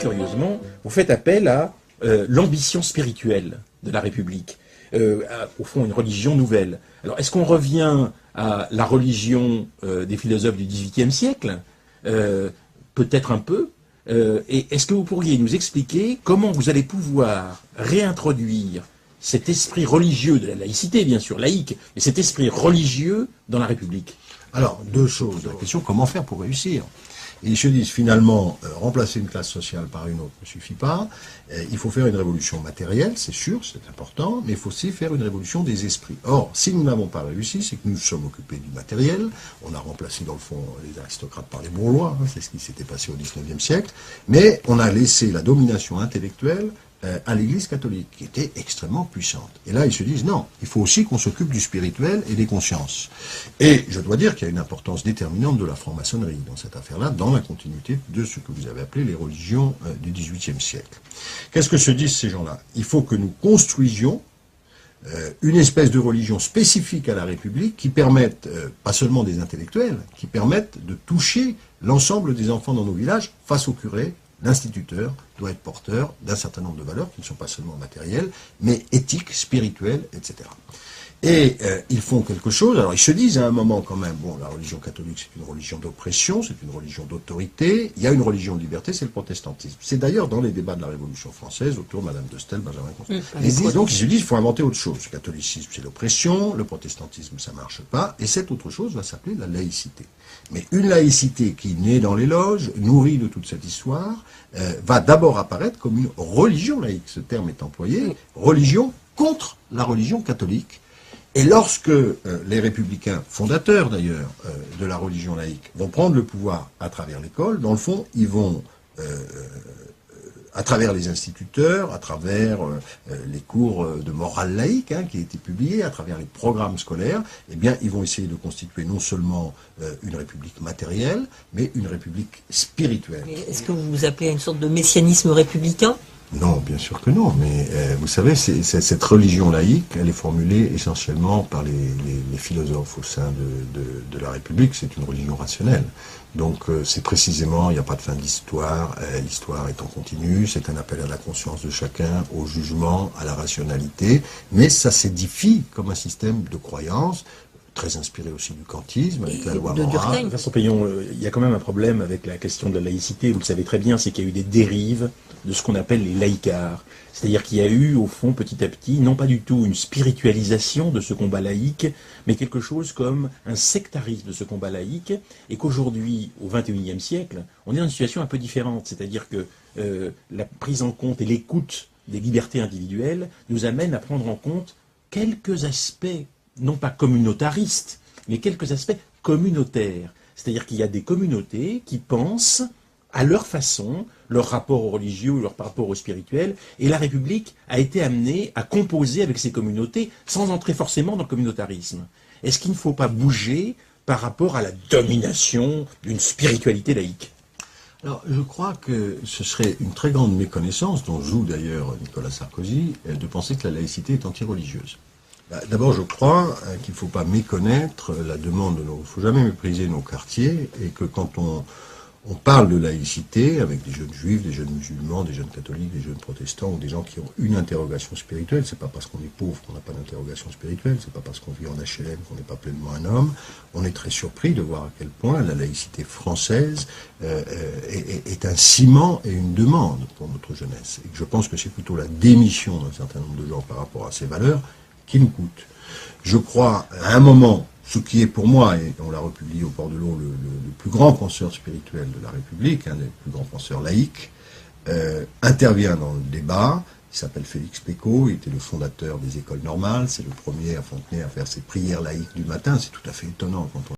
curieusement, vous faites appel à l'ambition spirituelle de la République, au fond une religion nouvelle. Alors est-ce qu'on revient à la religion des philosophes du XVIIIe siècle? Peut-être un peu. Et est-ce que vous pourriez nous expliquer comment vous allez pouvoir réintroduire cet esprit religieux de la laïcité, bien sûr, laïque, mais cet esprit religieux dans la République? Alors, deux choses. La question, comment faire pour réussir? Et ils se disent finalement, remplacer une classe sociale par une autre ne suffit pas. Il faut faire une révolution matérielle, c'est sûr, c'est important, mais il faut aussi faire une révolution des esprits. Or, si nous n'avons pas réussi, c'est que nous nous sommes occupés du matériel. On a remplacé dans le fond les aristocrates par les bourgeois, c'est ce qui s'était passé au XIXe siècle. Mais on a laissé la domination intellectuelle à l'Église catholique, qui était extrêmement puissante. Et là, ils se disent, non, il faut aussi qu'on s'occupe du spirituel et des consciences. Et je dois dire qu'il y a une importance déterminante de la franc-maçonnerie dans cette affaire-là, dans la continuité de ce que vous avez appelé les religions du XVIIIe siècle. Qu'est-ce que se disent ces gens-là? Il faut que nous construisions une espèce de religion spécifique à la République qui permette, pas seulement des intellectuels, qui permette de toucher l'ensemble des enfants dans nos villages face au curé. L'instituteur doit être porteur d'un certain nombre de valeurs qui ne sont pas seulement matérielles, mais éthiques, spirituelles, etc. Et ils font quelque chose, alors ils se disent à un moment quand même, bon, la religion catholique c'est une religion d'oppression, c'est une religion d'autorité, il y a une religion de liberté, c'est le protestantisme. C'est d'ailleurs dans les débats de la Révolution française, autour de Madame de Staël, Benjamin Constant. Et donc ils se disent, il faut inventer autre chose. Le catholicisme c'est l'oppression, le protestantisme ça marche pas, et cette autre chose va s'appeler la laïcité. Mais une laïcité qui naît dans les loges, nourrie de toute cette histoire, va d'abord apparaître comme une religion laïque, ce terme est employé, religion contre la religion catholique. Et lorsque les républicains, fondateurs d'ailleurs de la religion laïque, vont prendre le pouvoir à travers l'école, dans le fond, ils vont, à travers les instituteurs, à travers les cours de morale laïque qui étaient publiés, à travers les programmes scolaires, eh bien, ils vont essayer de constituer non seulement une république matérielle, mais une république spirituelle. Est-ce que vous vous appelez à une sorte de messianisme républicain ? Non, bien sûr que non, mais vous savez, cette religion laïque, elle est formulée essentiellement par les philosophes au sein de la République, c'est une religion rationnelle. Donc c'est précisément, il n'y a pas de fin de l'histoire, l'histoire est en continu, c'est un appel à la conscience de chacun, au jugement, à la rationalité, mais ça s'édifie comme un système de croyance, très inspiré aussi du kantisme, avec la loi morale. Professeur Payon, il y a quand même un problème avec la question de la laïcité, vous le savez très bien, c'est qu'il y a eu des dérives de ce qu'on appelle les laïcards. C'est-à-dire qu'il y a eu, au fond, petit à petit, non pas du tout une spiritualisation de ce combat laïque, mais quelque chose comme un sectarisme de ce combat laïque, et qu'aujourd'hui, au XXIe siècle, on est dans une situation un peu différente. C'est-à-dire que la prise en compte et l'écoute des libertés individuelles nous amène à prendre en compte quelques aspects non pas communautaristes, mais quelques aspects communautaires. C'est-à-dire qu'il y a des communautés qui pensent à leur façon, leur rapport au religieux ou leur rapport au spirituel, et la République a été amenée à composer avec ces communautés sans entrer forcément dans le communautarisme. Est-ce qu'il ne faut pas bouger par rapport à la domination d'une spiritualité laïque ? Alors, je crois que ce serait une très grande méconnaissance, dont joue d'ailleurs Nicolas Sarkozy, de penser que la laïcité est anti-religieuse. D'abord, je crois qu'il ne faut pas méconnaître la demande il ne faut jamais mépriser nos quartiers, et que quand on parle de laïcité avec des jeunes juifs, des jeunes musulmans, des jeunes catholiques, des jeunes protestants, ou des gens qui ont une interrogation spirituelle, c'est pas parce qu'on est pauvre qu'on n'a pas d'interrogation spirituelle, c'est pas parce qu'on vit en HLM qu'on n'est pas pleinement un homme. On est très surpris de voir à quel point la laïcité française est un ciment et une demande pour notre jeunesse. Et que je pense que c'est plutôt la démission d'un certain nombre de gens par rapport à ces valeurs qui nous coûte. Je crois, à un moment, ce qui est pour moi, et on l'a republié au Port de l'Eau, le plus grand penseur spirituel de la République, un des plus grands penseurs laïcs, intervient dans le débat. Il s'appelle Félix Pécaud, il était le fondateur des écoles normales, c'est le premier à Fontenay à faire ses prières laïques du matin. C'est tout à fait étonnant quand on